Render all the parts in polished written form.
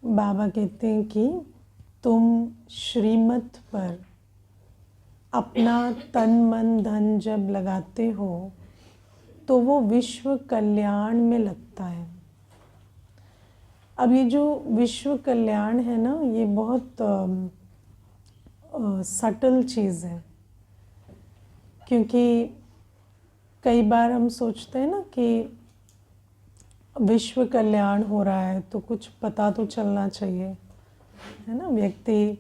बाबा कहते हैं कि तुम श्रीमत पर अपना तन मन धन जब लगाते हो तो वो विश्व कल्याण में लगता है। अब ये जो विश्व कल्याण है ना, ये बहुत सटल चीज़ है, क्योंकि कई बार हम सोचते हैं ना कि विश्व कल्याण हो रहा है तो कुछ पता तो चलना चाहिए, है ना। व्यक्ति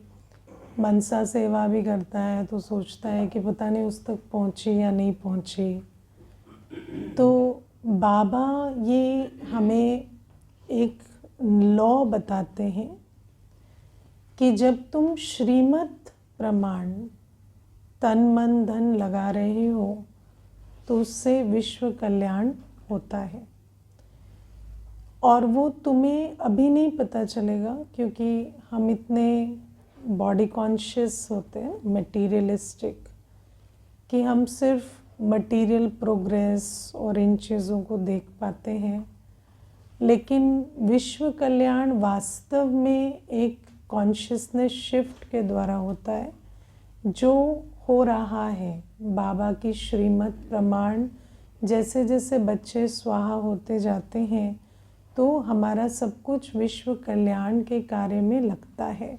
मनसा सेवा भी करता है तो सोचता है कि पता नहीं उस तक पहुंची या नहीं पहुंची। तो बाबा ये हमें एक लॉ बताते हैं कि जब तुम श्रीमत प्रमाण तन मन धन लगा रहे हो तो उससे विश्व कल्याण होता है। और वो तुम्हें अभी नहीं पता चलेगा, क्योंकि हम इतने बॉडी कॉन्शियस होते हैं, मटेरियलिस्टिक, कि हम सिर्फ मटेरियल प्रोग्रेस और इन चीज़ों को देख पाते हैं। लेकिन विश्व कल्याण वास्तव में एक कॉन्शियसनेस शिफ्ट के द्वारा होता है, जो हो रहा है बाबा की श्रीमत प्रमाण। जैसे जैसे बच्चे स्वाहा होते जाते हैं तो हमारा सब कुछ विश्व कल्याण के कार्य में लगता है।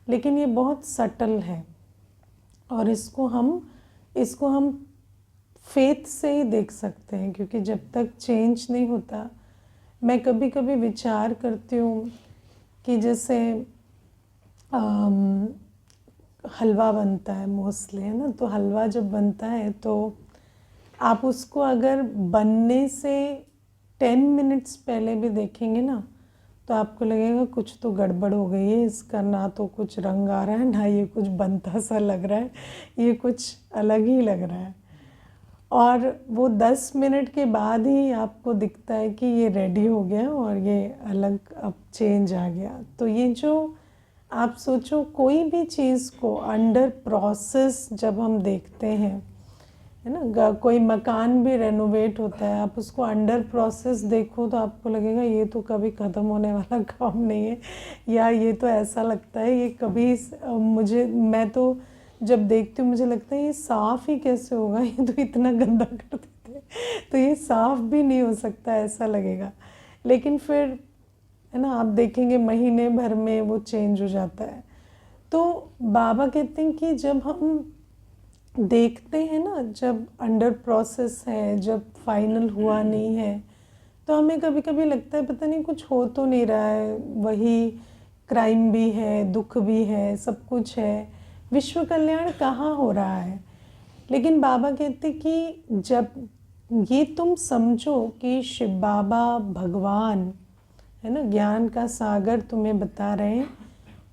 लेकिन ये बहुत सटल है और इसको हम फेथ से ही देख सकते हैं, क्योंकि जब तक चेंज नहीं होता। मैं कभी कभी विचार करती हूँ कि जैसे हलवा बनता है मोस्टली, है ना। तो हलवा जब बनता है तो आप उसको अगर बनने से 10 मिनट्स पहले भी देखेंगे ना, तो आपको लगेगा कुछ तो गड़बड़ हो गई है, इसका ना तो कुछ रंग आ रहा है, ना ये कुछ बनता सा लग रहा है, ये कुछ अलग ही लग रहा है। और वो 10 मिनट के बाद ही आपको दिखता है कि ये रेडी हो गया और ये अलग अब चेंज आ गया। तो ये जो आप सोचो, कोई भी चीज़ को अंडर प्रोसेस जब हम देखते हैं, है ना, कोई मकान भी रेनोवेट होता है, आप उसको अंडर प्रोसेस देखो तो आपको लगेगा ये तो कभी ख़त्म होने वाला काम नहीं है, या ये तो ऐसा लगता है ये कभी मैं तो जब देखती हूँ मुझे लगता है ये साफ़ ही कैसे होगा, ये तो इतना गंदा कर देते तो ये साफ़ भी नहीं हो सकता, ऐसा लगेगा। लेकिन फिर, है ना, आप देखेंगे महीने भर में वो चेंज हो जाता है। तो बाबा कहते हैं कि जब हम देखते हैं ना, जब अंडर प्रोसेस है, जब फाइनल हुआ नहीं है, तो हमें कभी कभी लगता है पता नहीं कुछ हो तो नहीं रहा है, वही क्राइम भी है, दुख भी है, सब कुछ है, विश्व कल्याण कहाँ हो रहा है। लेकिन बाबा कहते कि जब ये तुम समझो कि शिव बाबा भगवान, है ना, ज्ञान का सागर तुम्हें बता रहे हैं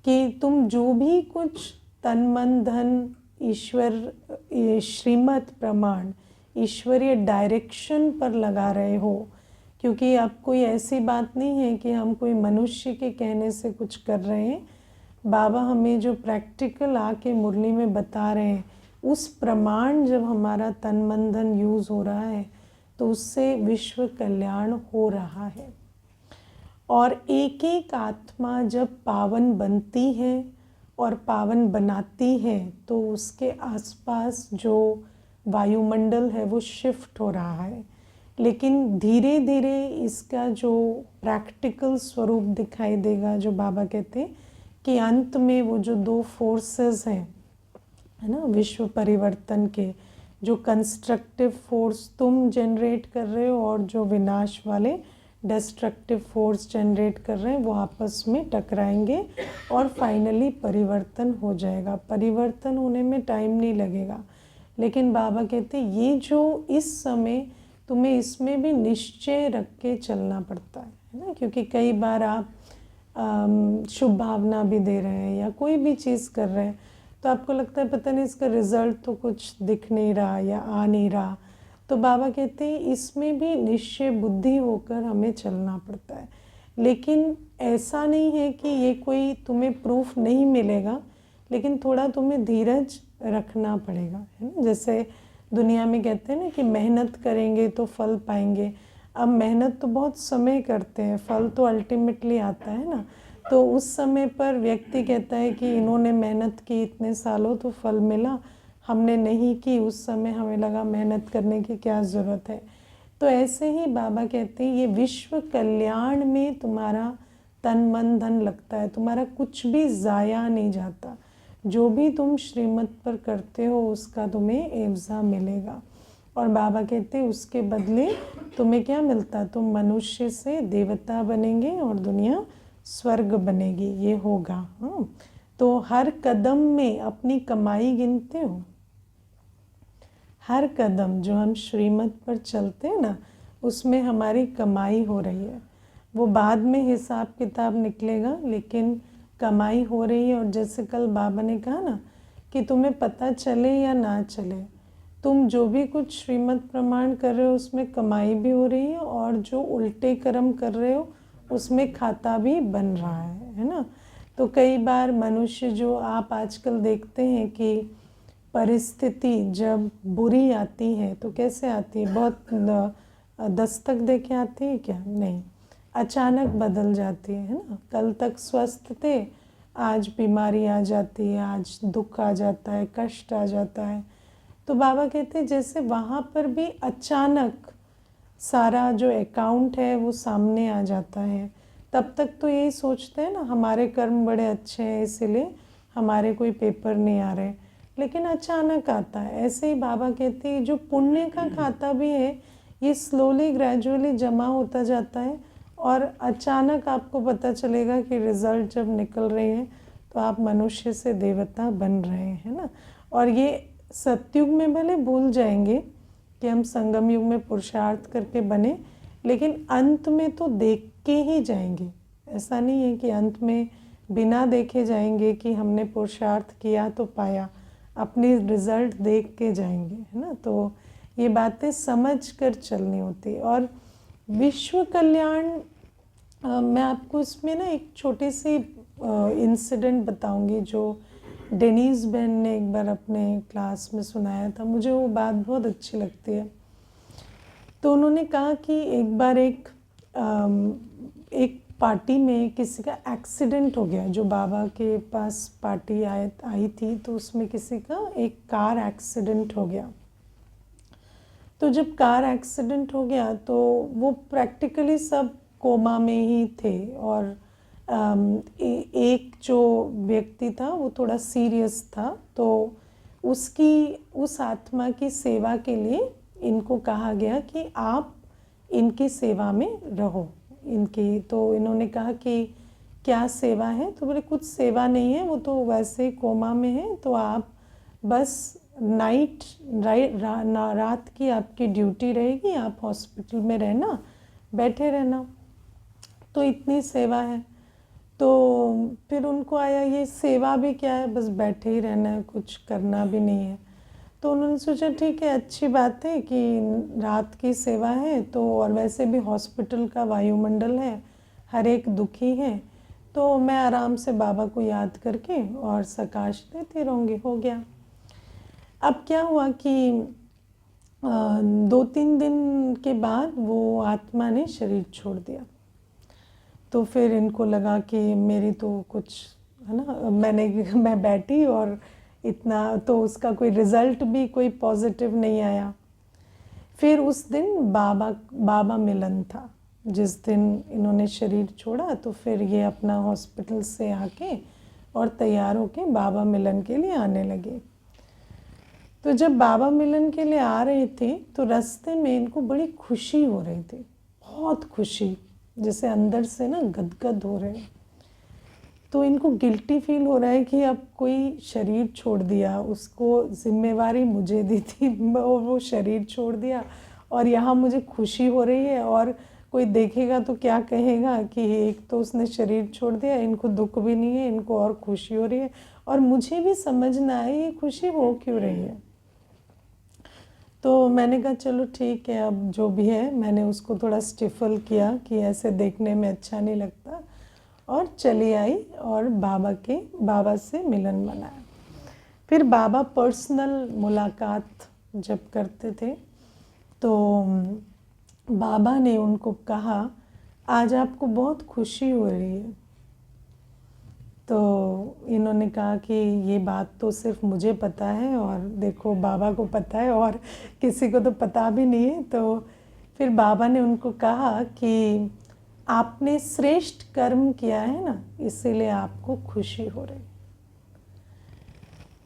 कि तुम जो भी कुछ तन मन धन ईश्वर श्रीमत प्रमाण ईश्वरीय डायरेक्शन पर लगा रहे हो, क्योंकि अब कोई ऐसी बात नहीं है कि हम कोई मनुष्य के कहने से कुछ कर रहे हैं। बाबा हमें जो प्रैक्टिकल आके मुरली में बता रहे हैं, उस प्रमाण जब हमारा तन मन धन यूज़ हो रहा है तो उससे विश्व कल्याण हो रहा है। और एक एक आत्मा जब पावन बनती है और पावन बनाती है तो उसके आसपास जो वायुमंडल है वो शिफ्ट हो रहा है। लेकिन धीरे धीरे इसका जो प्रैक्टिकल स्वरूप दिखाई देगा, जो बाबा कहते हैं कि अंत में वो जो दो फोर्सेस हैं, है ना, विश्व परिवर्तन के, जो कंस्ट्रक्टिव फोर्स तुम जनरेट कर रहे हो और जो विनाश वाले डिस्ट्रक्टिव फोर्स जनरेट कर रहे हैं, वो आपस में टकराएंगे और फाइनली परिवर्तन हो जाएगा। परिवर्तन होने में टाइम नहीं लगेगा। लेकिन बाबा कहते हैं ये जो इस समय तुम्हें इसमें भी निश्चय रख के चलना पड़ता है ना, क्योंकि कई बार आप शुभ भावना भी दे रहे हैं या कोई भी चीज़ कर रहे हैं तो आपको लगता है पता नहीं इसका रिज़ल्ट तो कुछ दिख नहीं रहा या आ नहीं रहा। तो बाबा कहते हैं इसमें भी निश्चय बुद्धि होकर हमें चलना पड़ता है। लेकिन ऐसा नहीं है कि ये कोई तुम्हें प्रूफ नहीं मिलेगा, लेकिन थोड़ा तुम्हें धीरज रखना पड़ेगा, है ना। जैसे दुनिया में कहते हैं ना कि मेहनत करेंगे तो फल पाएंगे। अब मेहनत तो बहुत समय करते हैं, फल तो अल्टीमेटली आता है ना। तो उस समय पर व्यक्ति कहता है कि इन्होंने मेहनत की इतने सालों तो फल मिला, हमने नहीं की, उस समय हमें लगा मेहनत करने की क्या ज़रूरत है। तो ऐसे ही बाबा कहते हैं ये विश्व कल्याण में तुम्हारा तन मन धन लगता है, तुम्हारा कुछ भी ज़ाया नहीं जाता, जो भी तुम श्रीमत पर करते हो उसका तुम्हें एवज़ा मिलेगा। और बाबा कहते हैं उसके बदले तुम्हें क्या मिलता, तुम मनुष्य से देवता बनेंगे और दुनिया स्वर्ग बनेगी, ये होगा। हाँ, तो हर कदम में अपनी कमाई गिनते हो, हर कदम जो हम श्रीमत पर चलते हैं ना उसमें हमारी कमाई हो रही है। वो बाद में हिसाब किताब निकलेगा, लेकिन कमाई हो रही है। और जैसे कल बाबा ने कहा ना कि तुम्हें पता चले या ना चले, तुम जो भी कुछ श्रीमत प्रमाण कर रहे हो उसमें कमाई भी हो रही है, और जो उल्टे कर्म कर रहे हो उसमें खाता भी बन रहा है ना। तो कई बार मनुष्य, जो आप आजकल देखते हैं कि परिस्थिति जब बुरी आती है तो कैसे आती है, बहुत दस्तक दे के आती है क्या, नहीं, अचानक बदल जाती है ना। कल तक स्वस्थ थे, आज बीमारी आ जाती है, आज दुख आ जाता है, कष्ट आ जाता है। तो बाबा कहते हैं जैसे वहाँ पर भी अचानक सारा जो अकाउंट है वो सामने आ जाता है। तब तक तो यही सोचते हैं ना हमारे कर्म बड़े अच्छे हैं इसीलिए हमारे कोई पेपर नहीं आ रहे, लेकिन अचानक आता है। ऐसे ही बाबा कहते हैं जो पुण्य का खाता भी है ये स्लोली ग्रेजुअली जमा होता जाता है, और अचानक आपको पता चलेगा कि रिज़ल्ट जब निकल रहे हैं तो आप मनुष्य से देवता बन रहे हैं ना। और ये सतयुग में भले भूल जाएंगे कि हम संगम युग में पुरुषार्थ करके बने, लेकिन अंत में तो देख के ही जाएंगे। ऐसा नहीं है कि अंत में बिना देखे जाएंगे कि हमने पुरुषार्थ किया तो पाया, अपनी रिज़ल्ट देख के जाएंगे, है ना। तो ये बातें समझ कर चलनी होती। और विश्व कल्याण, मैं आपको इसमें ना एक छोटी सी इंसिडेंट बताऊंगी जो डेनीज बहन ने एक बार अपने क्लास में सुनाया था। मुझे वो बात बहुत अच्छी लगती है। तो उन्होंने कहा कि एक बार एक पार्टी में किसी का एक्सीडेंट हो गया। जो बाबा के पास पार्टी आई थी तो उसमें किसी का एक कार एक्सीडेंट हो गया। तो जब कार एक्सीडेंट हो गया तो वो प्रैक्टिकली सब कोमा में ही थे, और एक जो व्यक्ति था वो थोड़ा सीरियस था। तो उस आत्मा की सेवा के लिए इनको कहा गया कि आप इनकी सेवा में रहो इनकी। तो इन्होंने कहा कि क्या सेवा है, तो बोले कुछ सेवा नहीं है, वो तो वैसे ही कोमा में है, तो आप बस रात की आपकी ड्यूटी रहेगी, आप हॉस्पिटल में रहना, बैठे रहना, तो इतनी सेवा है। तो फिर उनको आया ये सेवा भी क्या है, बस बैठे ही रहना है, कुछ करना भी नहीं है। तो उन्होंने सोचा ठीक है, अच्छी बात है कि रात की सेवा है, तो और वैसे भी हॉस्पिटल का वायुमंडल है, हर एक दुखी है, तो मैं आराम से बाबा को याद करके और सकाश देती रहूँगी, हो गया। अब क्या हुआ कि 2-3 दिन के बाद वो आत्मा ने शरीर छोड़ दिया। तो फिर इनको लगा कि मेरी तो कुछ, है ना, मैं बैठी और इतना, तो उसका कोई रिज़ल्ट भी कोई पॉजिटिव नहीं आया। फिर उस दिन बाबा मिलन था, जिस दिन इन्होंने शरीर छोड़ा। तो फिर ये अपना हॉस्पिटल से आके और तैयार होके बाबा मिलन के लिए आने लगे। तो जब बाबा मिलन के लिए आ रहे थे तो रास्ते में इनको बड़ी खुशी हो रही थी, बहुत खुशी, जैसे अंदर से ना गदगद हो रहे हैं। तो इनको गिल्टी फील हो रहा है कि अब कोई शरीर छोड़ दिया, उसको जिम्मेवारी मुझे दी थी और वो शरीर छोड़ दिया, और यहाँ मुझे खुशी हो रही है, और कोई देखेगा तो क्या कहेगा कि एक तो उसने शरीर छोड़ दिया, इनको दुख भी नहीं है, इनको और खुशी हो रही है, और मुझे भी समझ ना आए ये खुशी हो क्यों रही है। तो मैंने कहा चलो ठीक है, अब जो भी है, मैंने उसको थोड़ा स्टिफल किया कि ऐसे देखने में अच्छा नहीं लगता, और चली आई और बाबा से मिलन मनाया। फिर बाबा पर्सनल मुलाकात जब करते थे तो बाबा ने उनको कहा आज आपको बहुत खुशी हो रही है, उन्होंने कहा कि ये बात तो सिर्फ मुझे पता है और देखो बाबा को पता है और किसी को तो पता भी नहीं है। तो फिर बाबा ने उनको कहा कि आपने श्रेष्ठ कर्म किया है ना, इसीलिए आपको खुशी हो रही।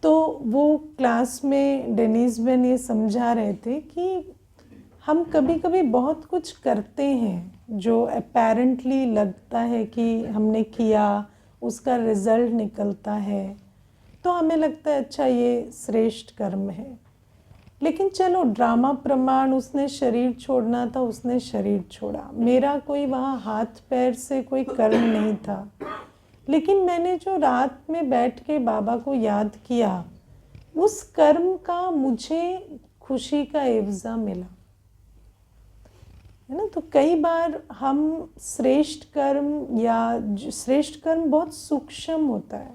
तो वो क्लास में डेनिस बहन ये समझा रहे थे कि हम कभी कभी बहुत कुछ करते हैं जो अपेरेंटली लगता है कि हमने किया, उसका रिजल्ट निकलता है, तो हमें लगता है अच्छा ये श्रेष्ठ कर्म है। लेकिन चलो ड्रामा प्रमाण, उसने शरीर छोड़ना था, उसने शरीर छोड़ा, मेरा कोई वहाँ हाथ पैर से कोई कर्म नहीं था। लेकिन मैंने जो रात में बैठ के बाबा को याद किया, उस कर्म का मुझे खुशी का एवज़ा मिला, है ना। तो कई बार हम श्रेष्ठ कर्म, या श्रेष्ठ कर्म बहुत सूक्ष्म होता है।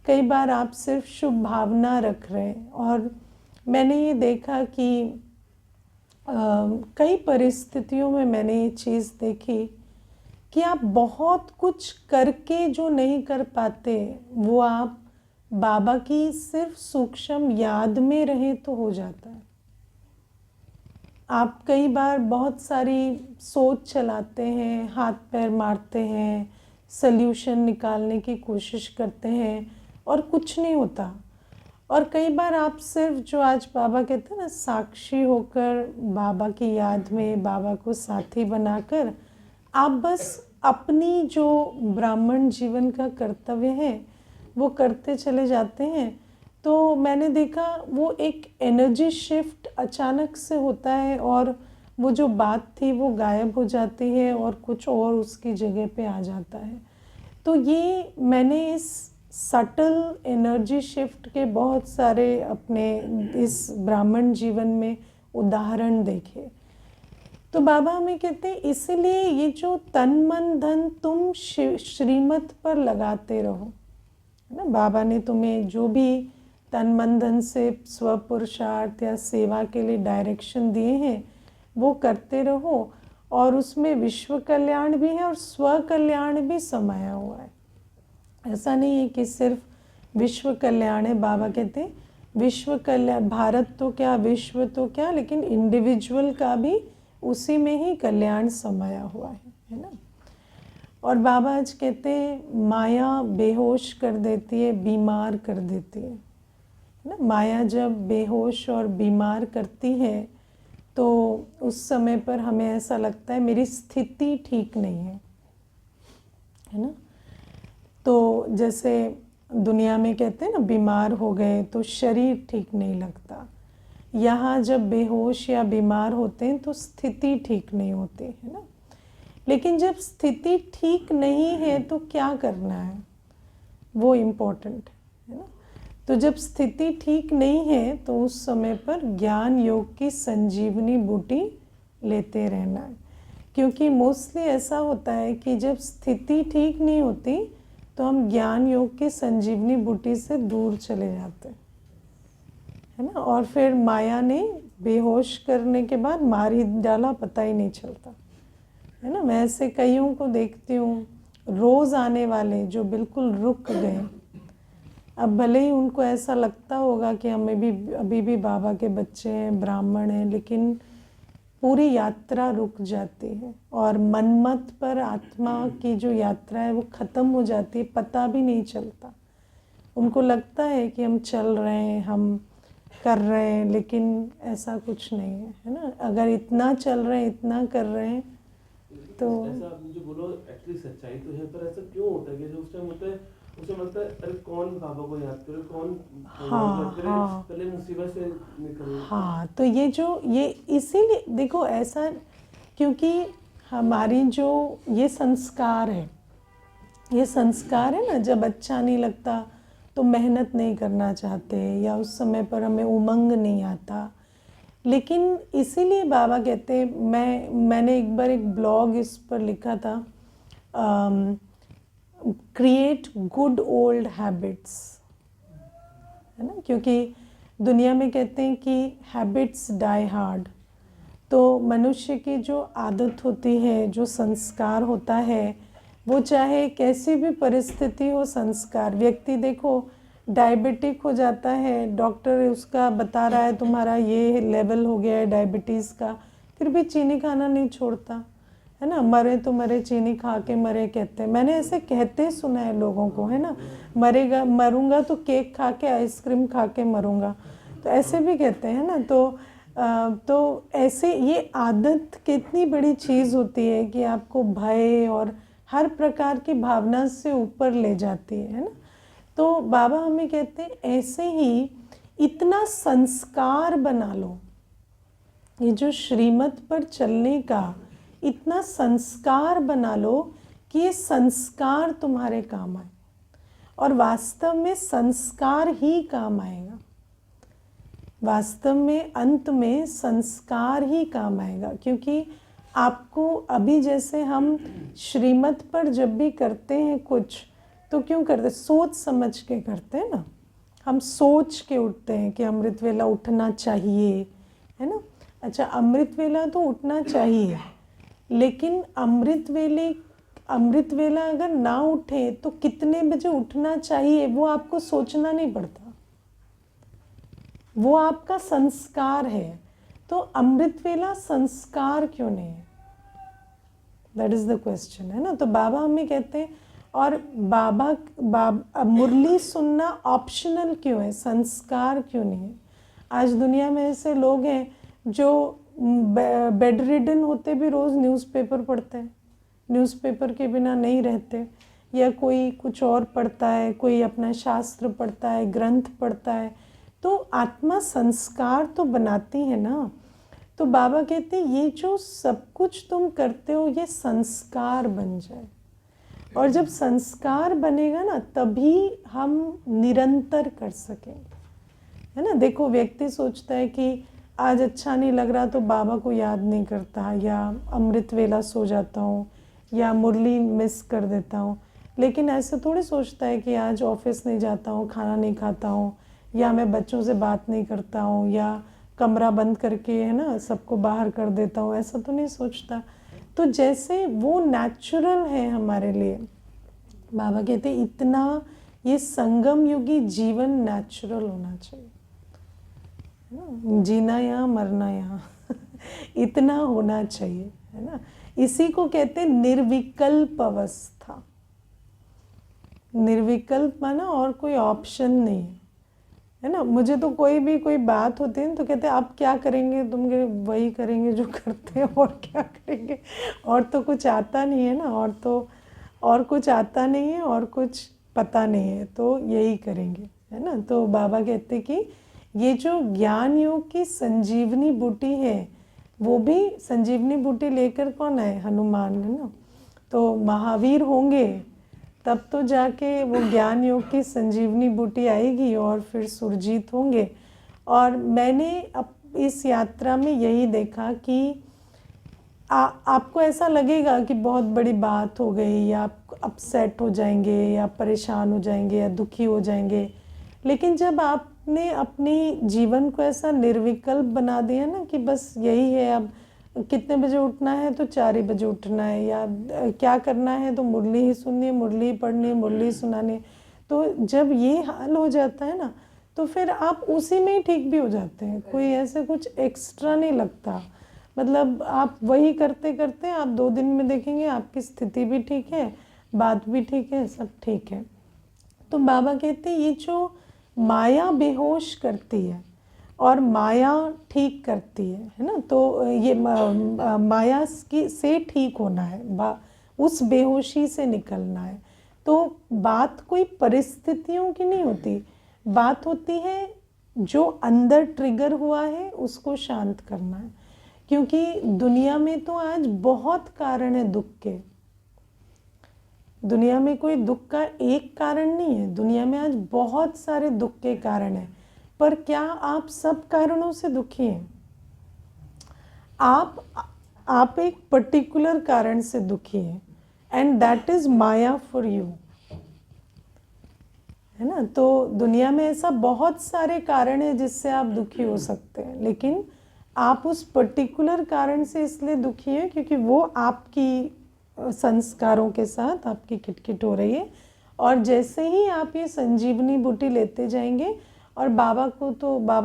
कई बार आप सिर्फ शुभ भावना रख रहे हैं। और मैंने ये देखा कि कई परिस्थितियों में मैंने ये चीज़ देखी कि आप बहुत कुछ करके जो नहीं कर पाते, वो आप बाबा की सिर्फ सूक्ष्म याद में रहें तो हो जाता है। आप कई बार बहुत सारी सोच चलाते हैं, हाथ पैर मारते हैं, सल्यूशन निकालने की कोशिश करते हैं और कुछ नहीं होता। और कई बार आप सिर्फ, जो आज बाबा कहते हैं ना, साक्षी होकर बाबा की याद में, बाबा को साथी बनाकर आप बस अपनी जो ब्राह्मण जीवन का कर्तव्य है वो करते चले जाते हैं। तो मैंने देखा वो एक एनर्जी शिफ्ट अचानक से होता है और वो जो बात थी वो गायब हो जाती है और कुछ और उसकी जगह पे आ जाता है। तो ये मैंने इस सटल एनर्जी शिफ्ट के बहुत सारे अपने इस ब्राह्मण जीवन में उदाहरण देखे। तो बाबा हमें कहते हैं इसीलिए ये जो तन मन धन तुम श्रीमत पर लगाते रहो, है ना। बाबा ने तुम्हें जो भी तन मन धन से स्वपुरुषार्थ या सेवा के लिए डायरेक्शन दिए हैं वो करते रहो, और उसमें विश्व कल्याण भी है और स्व कल्याण भी समाया हुआ है। ऐसा नहीं है कि सिर्फ विश्व कल्याण है। बाबा कहते हैं विश्व कल्याण, भारत तो क्या विश्व तो क्या, लेकिन इंडिविजुअल का भी उसी में ही कल्याण समाया हुआ है ना। और बाबा आज कहते हैं माया बेहोश कर देती है, बीमार कर देती है ना। माया जब बेहोश और बीमार करती है तो उस समय पर हमें ऐसा लगता है मेरी स्थिति ठीक नहीं है ना। तो जैसे दुनिया में कहते हैं ना, बीमार हो गए तो शरीर ठीक नहीं लगता। यहाँ जब बेहोश या बीमार होते हैं तो स्थिति ठीक नहीं होती है ना। लेकिन जब स्थिति ठीक नहीं है तो क्या करना है, वो इम्पोर्टेंट है ना। तो जब स्थिति ठीक नहीं है तो उस समय पर ज्ञान योग की संजीवनी बूटी लेते रहना है। क्योंकि मोस्टली ऐसा होता है कि जब स्थिति ठीक नहीं होती तो हम ज्ञान योग की संजीवनी बूटी से दूर चले जाते हैं, है ना। और फिर माया ने बेहोश करने के बाद मार ही डाला, पता ही नहीं चलता, है ना। मैं ऐसे कईयों को देखती हूँ रोज़ आने वाले जो बिल्कुल रुक गए। अब भले ही उनको ऐसा लगता होगा कि हमें भी अभी भी बाबा के बच्चे हैं, ब्राह्मण हैं, लेकिन पूरी यात्रा रुक जाती है और मनमत पर आत्मा की जो यात्रा है वो ख़त्म हो जाती है, पता भी नहीं चलता। उनको लगता है कि हम चल रहे हैं, हम कर रहे हैं, लेकिन ऐसा कुछ नहीं है ना। अगर इतना चल रहे हैं, इतना कर रहे हैं तो ऐसा आपने जो बोलो एक्चुअली सच्चाई तो है, पर ऐसा क्यों होता है कि जो उस टाइम होता है उसे लगता है अरे कौन बाबा को याद करे, कौन याद करे, पहले मुसीबत से निकले। हाँ, तो ये इसीलिए देखो ऐसा, क्योंकि हमारी जो ये संस्कार है ना, जब अच्छा नहीं लगता तो मेहनत नहीं करना चाहते या उस समय पर हमें उमंग नहीं आता। लेकिन इसीलिए बाबा कहते हैं, मैंने एक बार एक ब्लॉग इस पर लिखा था, क्रिएट गुड ओल्ड हैबिट्स, है ना। क्योंकि दुनिया में कहते हैं कि हैबिट्स डाई हार्ड। तो मनुष्य की जो आदत होती है, जो संस्कार होता है, वो चाहे कैसी भी परिस्थिति हो, संस्कार। व्यक्ति देखो डायबिटिक हो जाता है, डॉक्टर उसका बता रहा है तुम्हारा ये लेवल हो गया है डायबिटीज़ का, फिर भी चीनी खाना नहीं छोड़ता, है ना। मरे तो मरे, चीनी खा के मरे कहते हैं। मैंने ऐसे कहते सुना है लोगों को, है ना। मरूंगा तो केक खा के, आइसक्रीम खा के मरूंगा, तो ऐसे भी कहते हैं ना। तो ऐसे ये आदत कितनी बड़ी चीज़ होती है कि आपको भय और हर प्रकार की भावना से ऊपर ले जाती है ना। तो बाबा हमें कहते हैं ऐसे ही इतना संस्कार बना लो, ये जो श्रीमत पर चलने का इतना संस्कार बना लो कि ये संस्कार तुम्हारे काम आए, और वास्तव में संस्कार ही काम आएगा। वास्तव में अंत में संस्कार ही काम आएगा, क्योंकि आपको अभी जैसे हम श्रीमत पर जब भी करते हैं कुछ, तो क्यों करते, सोच समझ के करते हैं ना। हम सोच के उठते हैं कि अमृत वेला उठना चाहिए, है ना। अच्छा, अमृत वेला तो उठना चाहिए, लेकिन अमृत वेला अगर ना उठे तो कितने बजे उठना चाहिए वो आपको सोचना नहीं पड़ता, वो आपका संस्कार है। तो अमृत वेला संस्कार क्यों नहीं है, दैट इज द क्वेश्चन, है ना। तो बाबा हमें कहते हैं, और बाबा मुरली सुनना ऑप्शनल क्यों है, संस्कार क्यों नहीं है। आज दुनिया में ऐसे लोग हैं जो बेड रिडन होते भी रोज़ न्यूज़पेपर पढ़ते हैं, न्यूज़पेपर के बिना नहीं रहते, या कोई कुछ और पढ़ता है, कोई अपना शास्त्र पढ़ता है, ग्रंथ पढ़ता है। तो आत्मा संस्कार तो बनाती है ना। तो बाबा कहते हैं ये जो सब कुछ तुम करते हो ये संस्कार बन जाए, और जब संस्कार बनेगा ना तभी हम निरंतर कर सकेंगे, है ना। देखो व्यक्ति सोचता है कि आज अच्छा नहीं लग रहा तो बाबा को याद नहीं करता, या अमृत वेला सो जाता हूँ, या मुरली मिस कर देता हूँ। लेकिन ऐसे थोड़ी सोचता है कि आज ऑफिस नहीं जाता हूँ, खाना नहीं खाता हूँ, या मैं बच्चों से बात नहीं करता हूँ, या कमरा बंद करके, है ना, सबको बाहर कर देता हूँ, ऐसा तो नहीं सोचता। तो जैसे वो नेचुरल है हमारे लिए, बाबा कहते इतना ये संगम युगी जीवन नेचुरल होना चाहिए, है ना। जीना यहाँ मरना यहाँ इतना होना चाहिए, है ना। इसी को कहते हैं निर्विकल्प अवस्था। निर्विकल्प माना और कोई ऑप्शन नहीं है ना। मुझे तो कोई बात होती है तो कहते हैं आप क्या करेंगे, तुम वही करेंगे जो करते हैं, और क्या करेंगे, और तो कुछ आता नहीं है ना, और कुछ आता नहीं है, और कुछ पता नहीं है, तो यही करेंगे, है ना। तो बाबा कहते कि ये जो ज्ञान योग की संजीवनी बूटी है, वो भी संजीवनी बूटी लेकर कौन आए, हनुमान, है ना। तो महावीर होंगे तब तो जाके वो ज्ञान योग की संजीवनी बूटी आएगी, और फिर सुरजीत होंगे। और मैंने अब इस यात्रा में यही देखा कि आपको ऐसा लगेगा कि बहुत बड़ी बात हो गई, या आप अपसेट हो जाएंगे, या परेशान हो जाएंगे, या दुखी हो जाएंगे। लेकिन जब आपने अपनी जीवन को ऐसा निर्विकल्प बना दिया ना कि बस यही है, अब कितने बजे उठना है तो 4 ही बजे उठना है, या क्या करना है तो मुरली ही सुननी है, मुरली ही पढ़नी है, मुरली ही सुनानी है। तो जब ये हाल हो जाता है ना, तो फिर आप उसी में ही ठीक भी हो जाते हैं, कोई ऐसे कुछ एक्स्ट्रा नहीं लगता। मतलब आप वही करते करते आप 2 दिन में देखेंगे आपकी स्थिति भी ठीक है, बात भी ठीक है, सब ठीक है। तो बाबा कहते हैं ये जो माया बेहोश करती है और माया ठीक करती है ना। तो ये माया की से ठीक होना है, उस बेहोशी से निकलना है। तो बात कोई परिस्थितियों की नहीं होती, बात होती है जो अंदर ट्रिगर हुआ है उसको शांत करना है। क्योंकि दुनिया में तो आज बहुत कारण है दुख के, दुनिया में कोई दुख का एक कारण नहीं है, दुनिया में आज बहुत सारे दुख के कारण हैं। पर क्या आप सब कारणों से दुखी हैं? आप एक पर्टिकुलर कारण से दुखी हैं, and that is Maya for you, है ना। तो दुनिया में ऐसा बहुत सारे कारण हैं जिससे आप दुखी हो सकते हैं, लेकिन आप उस पर्टिकुलर कारण से इसलिए दुखी हैं क्योंकि वो आपकी संस्कारों के साथ आपकी किटकिट हो रही है। और जैसे ही आप ये संजीवनी बूटी लेते जाएंगे, और बाबा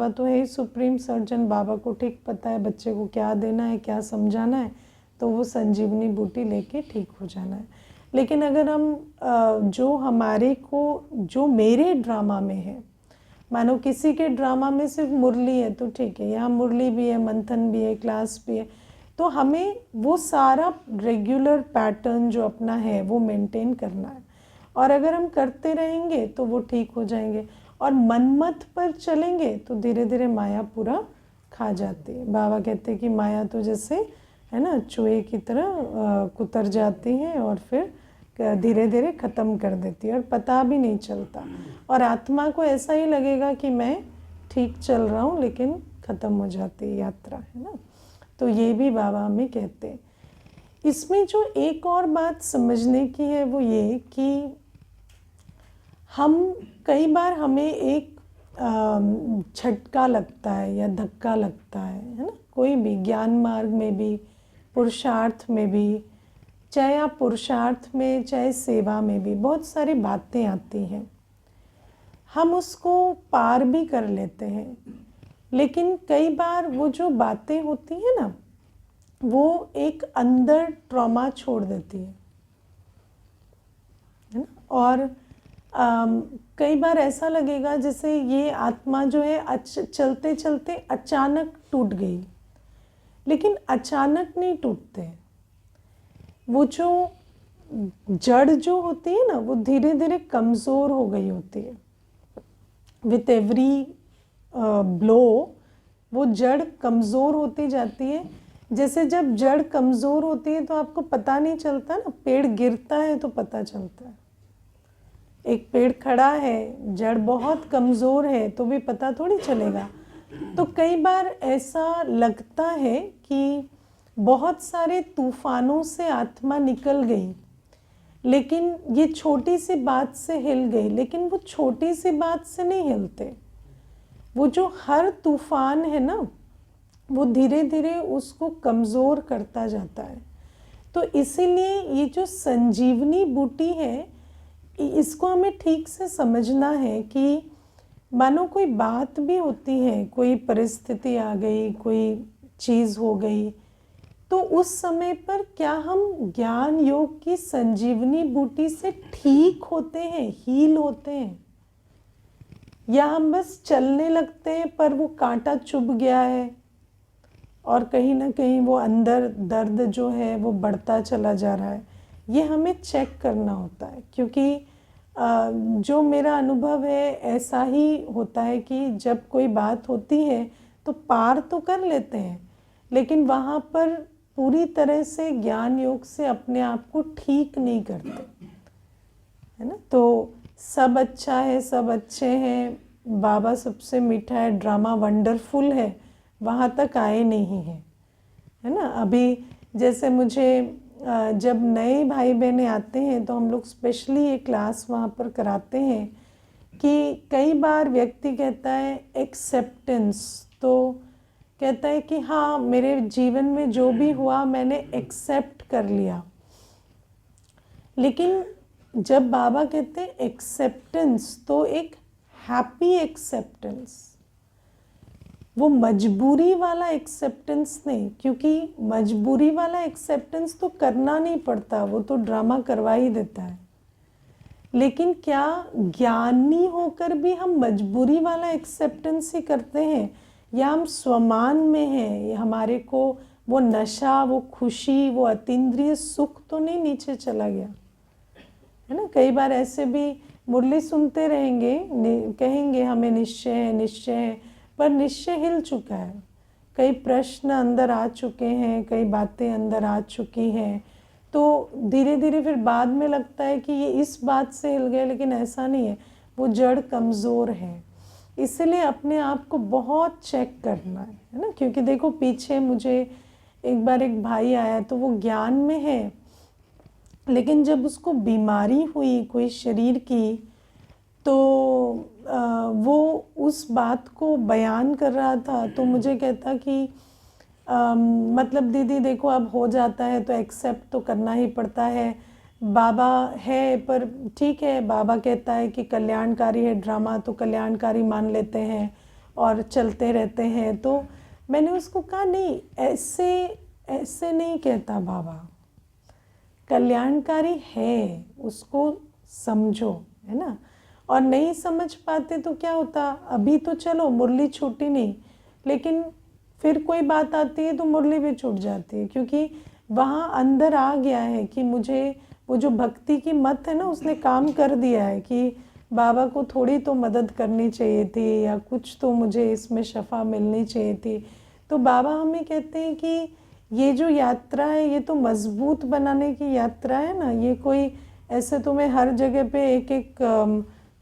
तो है ही सुप्रीम सर्जन, बाबा को ठीक पता है बच्चे को क्या देना है, क्या समझाना है, तो वो संजीवनी बूटी लेके ठीक हो जाना है। लेकिन अगर हम जो मेरे ड्रामा में है, मानो किसी के ड्रामा में सिर्फ मुरली है तो ठीक है, यहाँ मुरली भी है, मंथन भी है, क्लास भी है, तो हमें वो सारा रेगुलर पैटर्न जो अपना है वो मेंटेन करना है। और अगर हम करते रहेंगे तो वो ठीक हो जाएंगे। और मनमत पर चलेंगे तो धीरे धीरे माया पूरा खा जाती है। बाबा कहते हैं कि माया तो जैसे है ना, चूहे की तरह कुतर जाती है और फिर धीरे धीरे ख़त्म कर देती है और पता भी नहीं चलता। और आत्मा को ऐसा ही लगेगा कि मैं ठीक चल रहा हूँ, लेकिन ख़त्म हो जाती है यात्रा, है ना। तो ये भी बाबा हमें कहते हैं। इसमें जो एक और बात समझने की है वो ये कि हम कई बार हमें एक झटका लगता है या धक्का लगता है ना, कोई भी ज्ञान मार्ग में भी, पुरुषार्थ में भी, चाहे आप पुरुषार्थ में चाहे सेवा में भी बहुत सारी बातें आती हैं, हम उसको पार भी कर लेते हैं। लेकिन कई बार वो जो बातें होती हैं ना, वो एक अंदर ट्रॉमा छोड़ देती है ना। और कई बार ऐसा लगेगा जैसे ये आत्मा जो है चलते चलते अचानक टूट गई, लेकिन अचानक नहीं टूटते। वो जो जड़ जो होती है ना, वो धीरे धीरे कमज़ोर हो गई होती है। विथ एवरी ब्लो वो जड़ कमज़ोर होती जाती है। जैसे जब जड़ कमज़ोर होती है तो आपको पता नहीं चलता ना, पेड़ गिरता है तो पता चलता है। एक पेड़ खड़ा है, जड़ बहुत कमज़ोर है तो भी पता थोड़ी चलेगा। तो कई बार ऐसा लगता है कि बहुत सारे तूफानों से आत्मा निकल गई, लेकिन ये छोटी सी बात से हिल गई, लेकिन वो छोटी सी बात से नहीं हिलते। वो जो हर तूफान है ना, वो धीरे धीरे उसको कमज़ोर करता जाता है। तो इसीलिए ये जो संजीवनी बूटी है, इसको हमें ठीक से समझना है कि मानो कोई बात भी होती है, कोई परिस्थिति आ गई, कोई चीज़ हो गई, तो उस समय पर क्या हम ज्ञान योग की संजीवनी बूटी से ठीक होते हैं, हील होते हैं, या हम बस चलने लगते हैं पर वो कांटा चुभ गया है और कहीं ना कहीं वो अंदर दर्द जो है वो बढ़ता चला जा रहा है। ये हमें चेक करना होता है, क्योंकि जो मेरा अनुभव है ऐसा ही होता है कि जब कोई बात होती है तो पार तो कर लेते हैं, लेकिन वहाँ पर पूरी तरह से ज्ञान योग से अपने आप को ठीक नहीं करते, है ना। तो सब अच्छा है, सब अच्छे हैं, बाबा सबसे मीठा है, ड्रामा वंडरफुल है, वहाँ तक आए नहीं हैं, है ना। अभी जैसे मुझे जब नए भाई बहनें आते हैं तो हम लोग स्पेशली ये क्लास वहाँ पर कराते हैं कि कई बार व्यक्ति कहता है एक्सेप्टेंस, तो कहता है कि हाँ मेरे जीवन में जो भी हुआ मैंने एक्सेप्ट कर लिया। लेकिन जब बाबा कहते हैं एक्सेप्टेंस, तो एक हैप्पी एक्सेप्टेंस, वो मजबूरी वाला एक्सेप्टेंस नहीं, क्योंकि मजबूरी वाला एक्सेप्टेंस तो करना नहीं पड़ता, वो तो ड्रामा करवा ही देता है। लेकिन क्या ज्ञानी होकर भी हम मजबूरी वाला एक्सेप्टेंस ही करते हैं, या हम स्वमान में हैं, हमारे को वो नशा, वो खुशी, वो अतीन्द्रिय सुख तो नहीं नीचे चला गया, है ना। कई बार ऐसे भी मुरली सुनते रहेंगे, कहेंगे हमें निश्चय है, निश्चय है, पर निश्चय हिल चुका है, कई प्रश्न अंदर आ चुके हैं, कई बातें अंदर आ चुकी हैं। तो धीरे धीरे फिर बाद में लगता है कि ये इस बात से हिल गए, लेकिन ऐसा नहीं है, वो जड़ कमज़ोर है। इसलिए अपने आप को बहुत चेक करना है ना। क्योंकि देखो पीछे मुझे एक बार एक भाई आया, तो वो ज्ञान में है, लेकिन जब उसको बीमारी हुई कोई शरीर की, तो वो उस बात को बयान कर रहा था, तो मुझे कहता कि मतलब दीदी देखो अब हो जाता है तो एक्सेप्ट तो करना ही पड़ता है, बाबा है पर ठीक है, बाबा कहता है कि कल्याणकारी है ड्रामा तो कल्याणकारी मान लेते हैं और चलते रहते हैं। तो मैंने उसको कहा नहीं, ऐसे ऐसे नहीं कहता बाबा, कल्याणकारी है, उसको समझो, है ना। और नहीं समझ पाते तो क्या होता, अभी तो चलो मुरली छूटी नहीं, लेकिन फिर कोई बात आती है तो मुरली भी छूट जाती है, क्योंकि वहाँ अंदर आ गया है कि मुझे वो जो भक्ति की मत है ना, उसने काम कर दिया है कि बाबा को थोड़ी तो मदद करनी चाहिए थी या कुछ तो मुझे इसमें शफा मिलनी चाहिए थी। तो बाबा हमें कहते हैं कि ये जो यात्रा है ये तो मजबूत बनाने की यात्रा है ना, ये कोई ऐसे तुम्हें हर जगह पे एक एक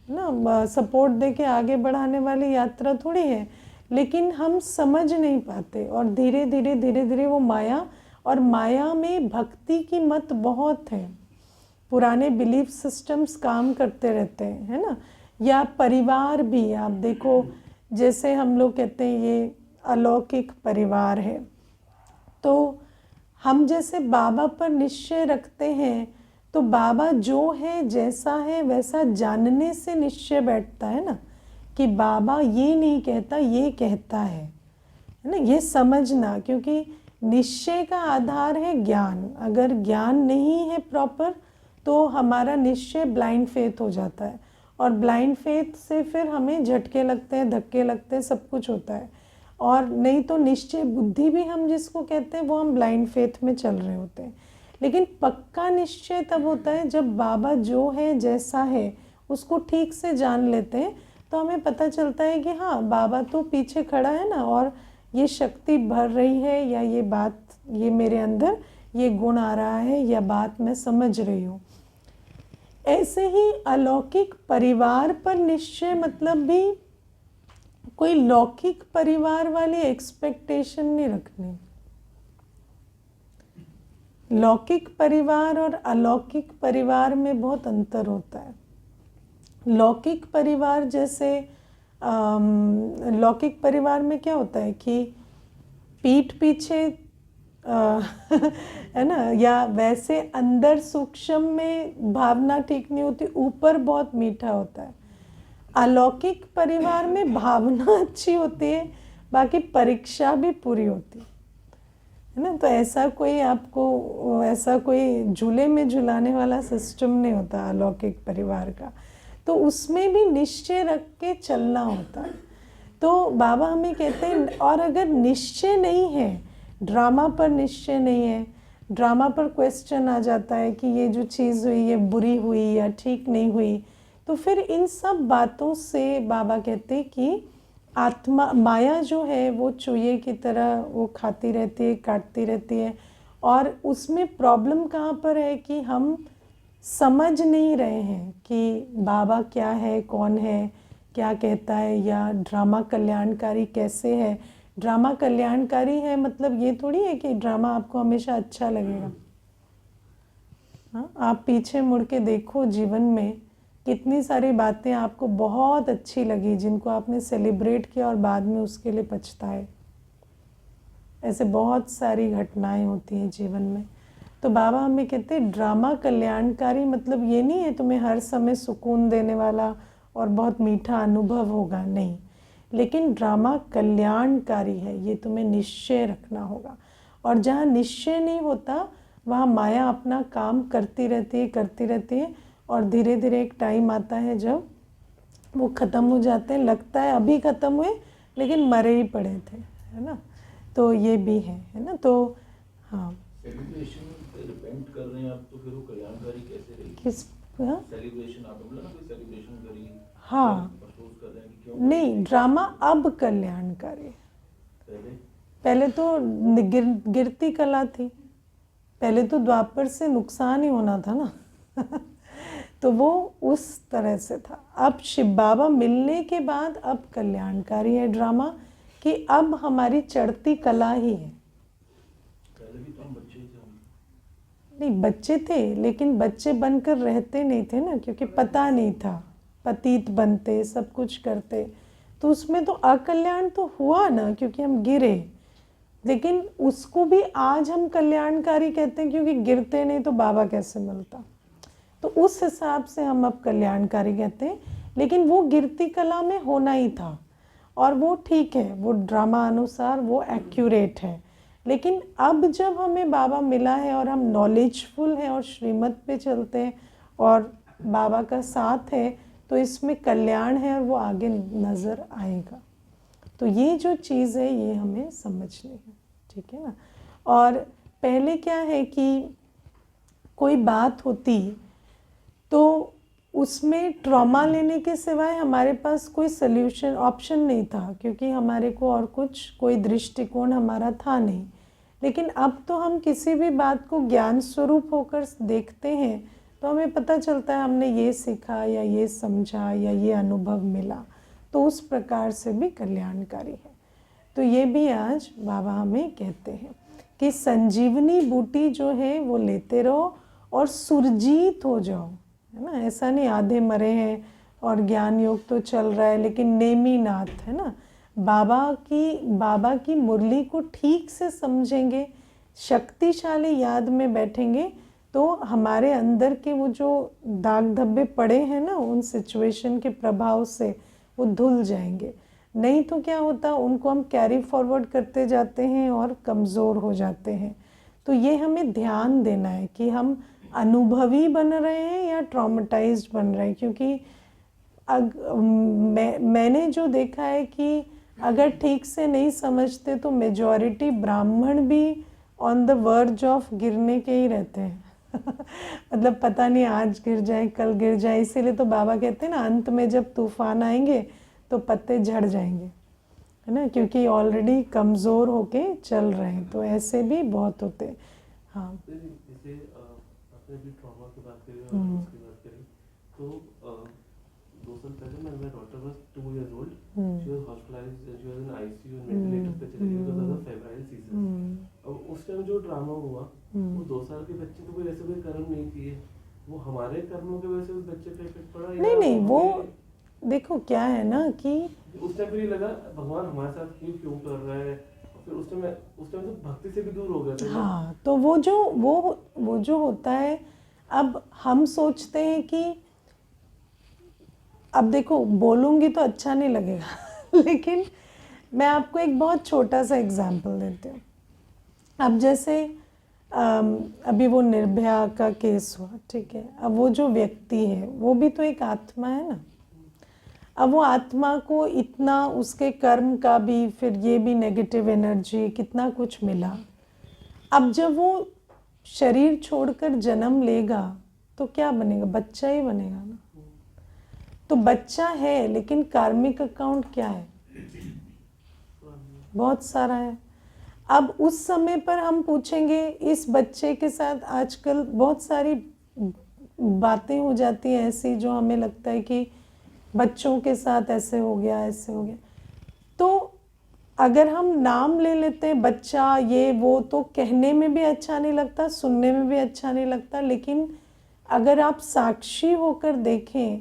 ना सपोर्ट दे के आगे बढ़ाने वाली यात्रा थोड़ी है। लेकिन हम समझ नहीं पाते और धीरे धीरे धीरे धीरे वो माया, और माया में भक्ति की मत बहुत है, पुराने बिलीफ सिस्टम्स काम करते रहते हैं, है ना। या परिवार भी आप देखो, जैसे हम लोग कहते हैं ये अलौकिक परिवार है, तो हम जैसे बाबा पर निश्चय रखते हैं तो बाबा जो है जैसा है वैसा जानने से निश्चय बैठता है ना, कि बाबा ये नहीं कहता, ये कहता है ना, ये समझना। क्योंकि निश्चय का आधार है ज्ञान, अगर ज्ञान नहीं है प्रॉपर तो हमारा निश्चय ब्लाइंड फेथ हो जाता है, और ब्लाइंड फेथ से फिर हमें झटके लगते हैं, धक्के लगते हैं, सब कुछ होता है। और नहीं तो निश्चय बुद्धि भी हम जिसको कहते हैं वो हम ब्लाइंड फेथ में चल रहे होते हैं। लेकिन पक्का निश्चय तब होता है जब बाबा जो है जैसा है उसको ठीक से जान लेते हैं, तो हमें पता चलता है कि हाँ बाबा तो पीछे खड़ा है ना, और ये शक्ति भर रही है, या ये बात, ये मेरे अंदर ये गुण आ रहा है, या बात मैं समझ रही हूँ। ऐसे ही अलौकिक परिवार पर निश्चय मतलब भी कोई लौकिक परिवार वाली एक्सपेक्टेशन नहीं रखनी। लौकिक परिवार और अलौकिक परिवार में बहुत अंतर होता है। लौकिक परिवार जैसे लौकिक परिवार में क्या होता है कि पीठ पीछे है ना, या वैसे अंदर सूक्ष्म में भावना ठीक नहीं होती, ऊपर बहुत मीठा होता है। अलौकिक परिवार में भावना अच्छी होती है, बाकी परीक्षा भी पूरी होती है ना। तो ऐसा कोई आपको ऐसा कोई झूले में झुलाने वाला सिस्टम नहीं होता अलौकिक परिवार का, तो उसमें भी निश्चय रख के चलना होता है। तो बाबा हमें कहते हैं, और अगर निश्चय नहीं है, ड्रामा पर निश्चय नहीं है, ड्रामा पर क्वेश्चन आ जाता है कि ये जो चीज़ हुई ये बुरी हुई या ठीक नहीं हुई, तो फिर इन सब बातों से बाबा कहते हैं कि आत्मा माया जो है वो चूहे की तरह वो खाती रहती है, काटती रहती है। और उसमें प्रॉब्लम कहाँ पर है कि हम समझ नहीं रहे हैं कि बाबा क्या है, कौन है, क्या कहता है, या ड्रामा कल्याणकारी कैसे है। ड्रामा कल्याणकारी है मतलब ये थोड़ी है कि ड्रामा आपको हमेशा अच्छा लगेगा। हाँ, आप पीछे मुड़ के देखो जीवन में कितनी सारी बातें आपको बहुत अच्छी लगी, जिनको आपने सेलिब्रेट किया और बाद में उसके लिए पछताए। ऐसे बहुत सारी घटनाएं होती हैं जीवन में। तो बाबा हमें कहते हैं ड्रामा कल्याणकारी मतलब ये नहीं है तुम्हें हर समय सुकून देने वाला और बहुत मीठा अनुभव होगा, नहीं, लेकिन ड्रामा कल्याणकारी है, ये तुम्हें निश्चय रखना होगा। और जहाँ निश्चय नहीं होता वहाँ माया अपना काम करती रहती है, और धीरे धीरे एक टाइम आता है जब वो ख़त्म हो जाते हैं, लगता है अभी ख़त्म हुए लेकिन मरे ही पड़े थे, है ना। तो ये भी है ना। तो हाँ, सेलिब्रेशन पे रिपेंट कर रहे हैं आप, तो फिर वो कल्याणकारी कैसे रहेगी? किस सेलिब्रेशन आपने बोला ना, कोई सेलिब्रेशन करी, हाँ, अफसोस कर रहे हैं कि क्यों नहीं, ड्रामा अब कल्याणकारी। पहले तो गिरती कला थी, पहले तो द्वापर से नुकसान ही होना था ना तो वो उस तरह से था। अब शिव बाबा मिलने के बाद अब कल्याणकारी है ड्रामा, कि अब हमारी चढ़ती कला ही है। पहले भी तो हम बच्चे थे। नहीं, बच्चे थे लेकिन बच्चे बनकर रहते नहीं थे ना, क्योंकि पता नहीं था, पतित बनते, सब कुछ करते, तो उसमें तो अकल्याण तो हुआ ना, क्योंकि हम गिरे। लेकिन उसको भी आज हम कल्याणकारी कहते हैं, क्योंकि गिरते नहीं तो बाबा कैसे मिलता, तो उस हिसाब से हम अब कल्याणकारी कहते हैं। लेकिन वो गिरती कला में होना ही था और वो ठीक है, वो ड्रामा अनुसार वो एक्यूरेट है। लेकिन अब जब हमें बाबा मिला है और हम नॉलेजफुल हैं और श्रीमत पे चलते हैं और बाबा का साथ है, तो इसमें कल्याण है और वो आगे नज़र आएगा। तो ये जो चीज़ है ये हमें समझनी है, ठीक है ना। और पहले क्या है कि कोई बात होती तो उसमें ट्रॉमा लेने के सिवाय हमारे पास कोई सल्यूशन ऑप्शन नहीं था, क्योंकि हमारे को और कुछ कोई दृष्टिकोण हमारा था नहीं। लेकिन अब तो हम किसी भी बात को ज्ञान स्वरूप होकर देखते हैं तो हमें पता चलता है हमने ये सीखा या ये समझा या ये अनुभव मिला, तो उस प्रकार से भी कल्याणकारी है। तो ये भी आज बाबा हमें कहते हैं कि संजीवनी बूटी जो है वो लेते रहो और सुरजीत हो जाओ, है ना। ऐसा नहीं आधे मरे हैं और ज्ञान योग तो चल रहा है लेकिन नेमीनाथ, है ना। बाबा की मुरली को ठीक से समझेंगे, शक्तिशाली याद में बैठेंगे, तो हमारे अंदर के वो जो दाग धब्बे पड़े हैं ना उन सिचुएशन के प्रभाव से वो धुल जाएंगे। नहीं तो क्या होता, उनको हम कैरी फॉरवर्ड करते जाते हैं और कमज़ोर हो जाते हैं। तो ये हमें ध्यान देना है कि हम अनुभवी बन रहे हैं या ट्रॉमेटाइज्ड बन रहे हैं। क्योंकि मैंने जो देखा है कि अगर ठीक से नहीं समझते तो मेजॉरिटी ब्राह्मण भी ऑन द वर्ज ऑफ गिरने के ही रहते हैं मतलब पता नहीं आज गिर जाए कल गिर जाए। इसीलिए तो बाबा कहते हैं ना, अंत में जब तूफान आएंगे तो पत्ते झड़ जाएंगे, है ना, क्योंकि ऑलरेडी कमज़ोर होके चल रहे हैं। तो ऐसे भी बहुत होते हैं। हाँ, जैसे आपने अभी ट्रॉमा की बात करी और उसकी बात करी, तो 2 साल पहले मेरा daughter was 2 years old, she was hospitalised, she was in ICU, ventilator पे चली गई बिकॉज़ ऑफ फेब्राइल सीजन। अब उस टाइम जो ड्रामा हुआ, वो 2 साल के बच्चे तो कोई ऐसे कोई कर्म नहीं किए, वो हमारे कर्मों की वजह से उस बच्चे पे इफेक्ट पड़ा या नहीं वो देखो क्या है ना कि उस टाइम फिर ये लगा भगवान हमारे साथ क्यों कर रहा है। फिर उस टाइम तो भक्ति से भी दूर हो गया था। हाँ, तो वो जो होता है, अब हम सोचते हैं कि अब देखो बोलूँगी तो अच्छा नहीं लगेगा लेकिन मैं आपको एक बहुत छोटा सा एग्जाम्पल देती हूँ। अब जैसे अभी वो निर्भया का केस हुआ, ठीक है। अब वो जो व्यक्ति है वो भी तो एक आत्मा है ना। अब वो आत्मा को इतना उसके कर्म का भी, फिर ये भी नेगेटिव एनर्जी, कितना कुछ मिला। अब जब वो शरीर छोड़कर जन्म लेगा तो क्या बनेगा, बच्चा ही बनेगा ना। तो बच्चा है लेकिन कार्मिक अकाउंट क्या है, बहुत सारा है। अब उस समय पर हम पूछेंगे इस बच्चे के साथ, आजकल बहुत सारी बातें हो जाती हैं ऐसी जो हमें लगता है कि बच्चों के साथ ऐसे हो गया ऐसे हो गया। तो अगर हम नाम ले लेते हैं बच्चा ये वो, तो कहने में भी अच्छा नहीं लगता, सुनने में भी अच्छा नहीं लगता। लेकिन अगर आप साक्षी होकर देखें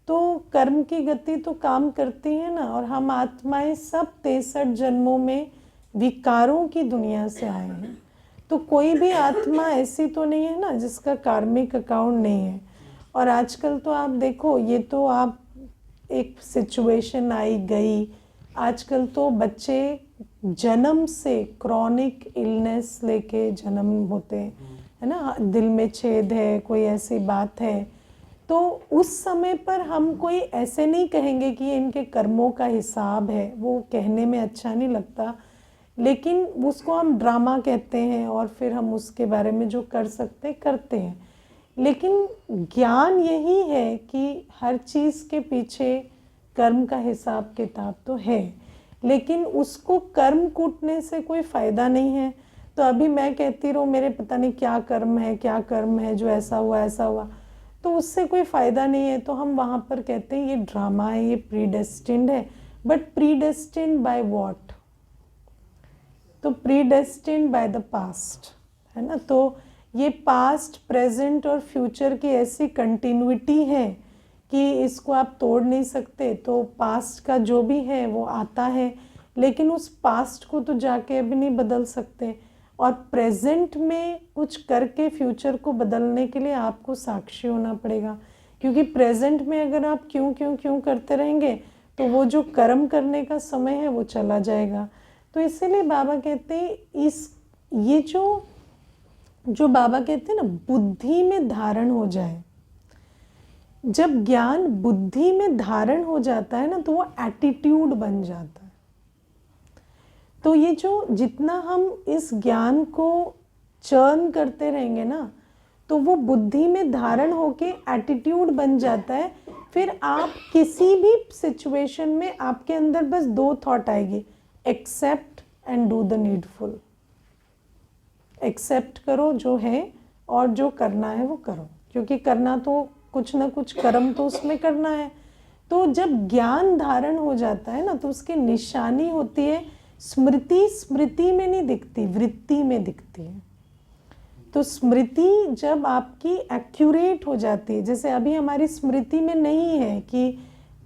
तो कर्म की गति तो काम करती है ना। और हम आत्माएं सब 63 जन्मों में विकारों की दुनिया से आए हैं। तो कोई भी आत्मा ऐसी तो नहीं है ना जिसका कार्मिक अकाउंट नहीं है। और आजकल तो आप देखो, ये तो आप एक सिचुएशन आई गई, आजकल तो बच्चे जन्म से क्रॉनिक इलनेस लेके जन्म होते हैं, है ना, दिल में छेद है, कोई ऐसी बात है। तो उस समय पर हम कोई ऐसे नहीं कहेंगे कि इनके कर्मों का हिसाब है, वो कहने में अच्छा नहीं लगता, लेकिन उसको हम ड्रामा कहते हैं और फिर हम उसके बारे में जो कर सकते करते हैं। लेकिन ज्ञान यही है कि हर चीज़ के पीछे कर्म का हिसाब किताब तो है, लेकिन उसको कर्म कूटने से कोई फ़ायदा नहीं है। तो अभी मैं कहती रहूँ मेरे पता नहीं क्या कर्म है जो ऐसा हुआ, तो उससे कोई फ़ायदा नहीं है। तो हम वहाँ पर कहते हैं ये ड्रामा है, ये प्रीडेस्टिन्ड है। But predestined by what? तो प्रीडेस्टिन्ड बाय द पास्ट, है ना। तो ये पास्ट, प्रेजेंट और फ्यूचर की ऐसी कंटिन्यूटी है कि इसको आप तोड़ नहीं सकते। तो पास्ट का जो भी है वो आता है, लेकिन उस पास्ट को तो जाके अभी नहीं बदल सकते, और प्रेजेंट में कुछ करके फ्यूचर को बदलने के लिए आपको साक्षी होना पड़ेगा, क्योंकि प्रेजेंट में अगर आप क्यों क्यों क्यों करते रहेंगे तो वो जो कर्म करने का समय है वो चला जाएगा। तो इसीलिए बाबा कहते हैं ये जो बाबा कहते हैं ना, बुद्धि में धारण हो जाए। जब ज्ञान बुद्धि में धारण हो जाता है ना, तो वो एटीट्यूड बन जाता है। तो ये जो जितना हम इस ज्ञान को चर्न करते रहेंगे ना, तो वो बुद्धि में धारण होके एटीट्यूड बन जाता है। फिर आप किसी भी सिचुएशन में आपके अंदर बस 2 थॉट आएगी, accept and do the needful. Accept करो जो है, और जो करना है वो करो, क्योंकि करना तो कुछ ना कुछ कर्म तो उसमें करना है। तो जब ज्ञान धारण हो जाता है ना, तो उसकी निशानी होती है स्मृति। स्मृति में नहीं दिखती, वृत्ति में दिखती है। तो स्मृति जब आपकी एक्यूरेट हो जाती है, जैसे अभी हमारी स्मृति में नहीं है कि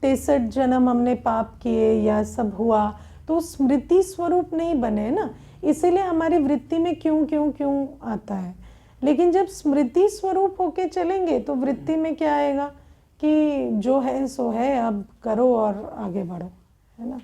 63 जन्म हमने पाप किए या सब हुआ, तो स्मृति स्वरूप नहीं बने ना, इसीलिए हमारी वृत्ति में क्यों क्यों क्यों आता है। लेकिन जब स्मृति स्वरूप होके चलेंगे तो वृत्ति में क्या आएगा कि जो है सो है, अब करो और आगे बढ़ो, है ना।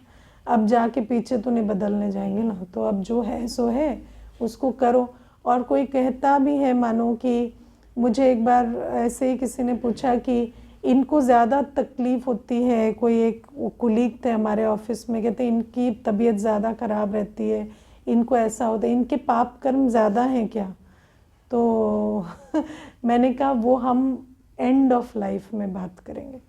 अब जाके पीछे तो नहीं बदलने जाएंगे ना, तो अब जो है सो है उसको करो। और कोई कहता भी है, मानो कि मुझे एक बार ऐसे ही किसी ने पूछा कि इनको ज़्यादा तकलीफ़ होती है, कोई एक कुलीग थे हमारे ऑफिस में, कहते इनकी तबीयत ज़्यादा ख़राब रहती है, इनको ऐसा होता है, इनके पाप कर्म ज़्यादा हैं क्या? तो मैंने कहा वो हम एंड ऑफ लाइफ में बात करेंगे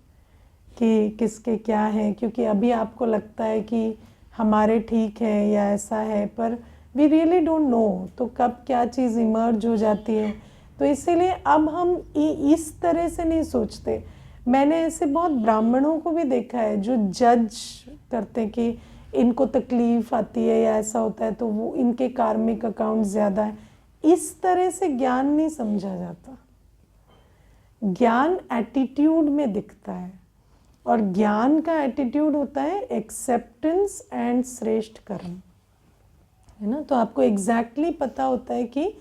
कि किसके क्या है, क्योंकि अभी आपको लगता है कि हमारे ठीक है या ऐसा है, पर वी रियली डोंट नो तो कब क्या चीज़ इमर्ज हो जाती है। तो इसीलिए अब हम इस तरह से नहीं सोचते। मैंने ऐसे बहुत ब्राह्मणों को भी देखा है जो जज करते कि इनको तकलीफ़ आती है या ऐसा होता है तो वो इनके कार्मिक अकाउंट ज़्यादा है। इस तरह से ज्ञान नहीं समझा जाता। ज्ञान एटीट्यूड में दिखता है, और ज्ञान का एटीट्यूड होता है एक्सेप्टेंस एंड श्रेष्ठ कर्म, है ना। तो आपको एग्जैक्टली पता होता है कि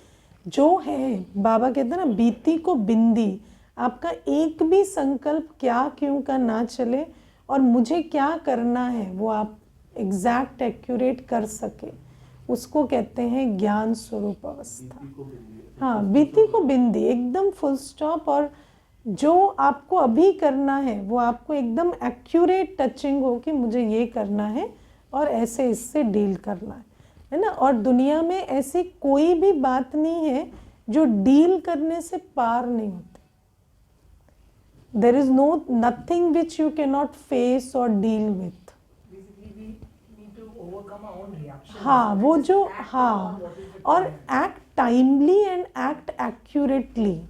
जो है, बाबा कहते हैं ना, बीती को बिंदी, आपका एक भी संकल्प क्या क्यों का ना चले, और मुझे क्या करना है वो आप एग्जैक्ट एक्यूरेट कर सके, उसको कहते हैं ज्ञान स्वरूप अवस्था। हाँ, बीती को बिंदी, एकदम फुल स्टॉप, और जो आपको अभी करना है वो आपको एकदम एक्यूरेट टचिंग हो कि मुझे ये करना है और ऐसे इससे डील करना है ना। और दुनिया में ऐसी कोई भी बात नहीं है जो डील करने से पार नहीं होती। There is nothing which you can not face और डील विथ। हाँ, वो जो, हाँ, और act timely and act accurately,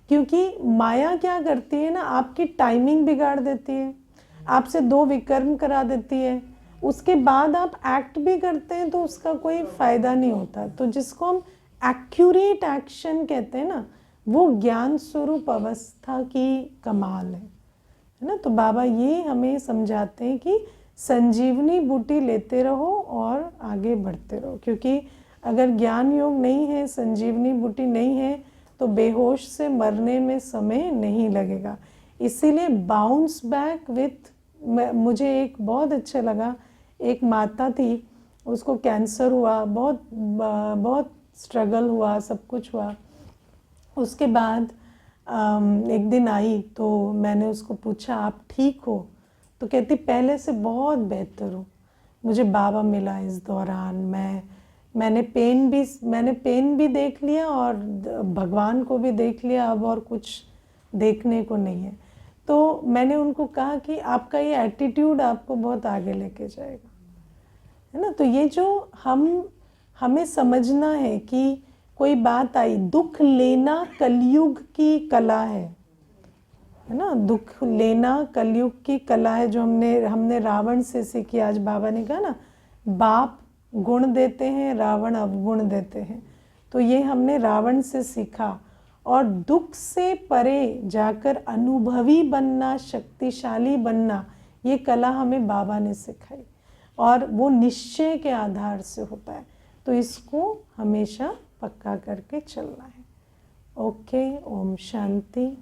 क्योंकि माया क्या करती है ना, आपकी टाइमिंग बिगाड़ देती है, आपसे 2 विकर्म करा देती है, उसके बाद आप एक्ट भी करते हैं तो उसका कोई फ़ायदा नहीं होता। तो जिसको हम एक्यूरेट एक्शन कहते हैं ना, वो ज्ञान स्वरूप अवस्था की कमाल है ना। तो बाबा ये हमें समझाते हैं कि संजीवनी बूटी लेते रहो और आगे बढ़ते रहो, क्योंकि अगर ज्ञान योग नहीं है, संजीवनी बूटी नहीं है, तो बेहोश से मरने में समय नहीं लगेगा। इसीलिए बाउंस बैक विथ, मुझे एक बहुत अच्छा लगा, एक माता थी, उसको कैंसर हुआ, बहुत स्ट्रगल हुआ, सब कुछ हुआ। उसके बाद एक दिन आई तो मैंने उसको पूछा आप ठीक हो? तो कहती पहले से बहुत बेहतर हूँ, मुझे बाबा मिला इस दौरान, मैंने पेन भी देख लिया और भगवान को भी देख लिया, अब और कुछ देखने को नहीं है। तो मैंने उनको कहा कि आपका ये एटीट्यूड आपको बहुत आगे लेके जाएगा, है ना। तो ये जो हमें समझना है कि कोई बात आई, दुख लेना कलयुग की कला है ना। दुख लेना कलयुग की कला है, जो हमने रावण से सीखी। आज बाबा ने कहा ना, बाप गुण देते हैं, रावण अवगुण देते हैं, तो ये हमने रावण से सीखा। और दुख से परे जाकर अनुभवी बनना, शक्तिशाली बनना, ये कला हमें बाबा ने सिखाई। और वो निश्चय के आधार से होता है। तो इसको हमेशा पक्का करके चलना है। ओके, ओम शांति।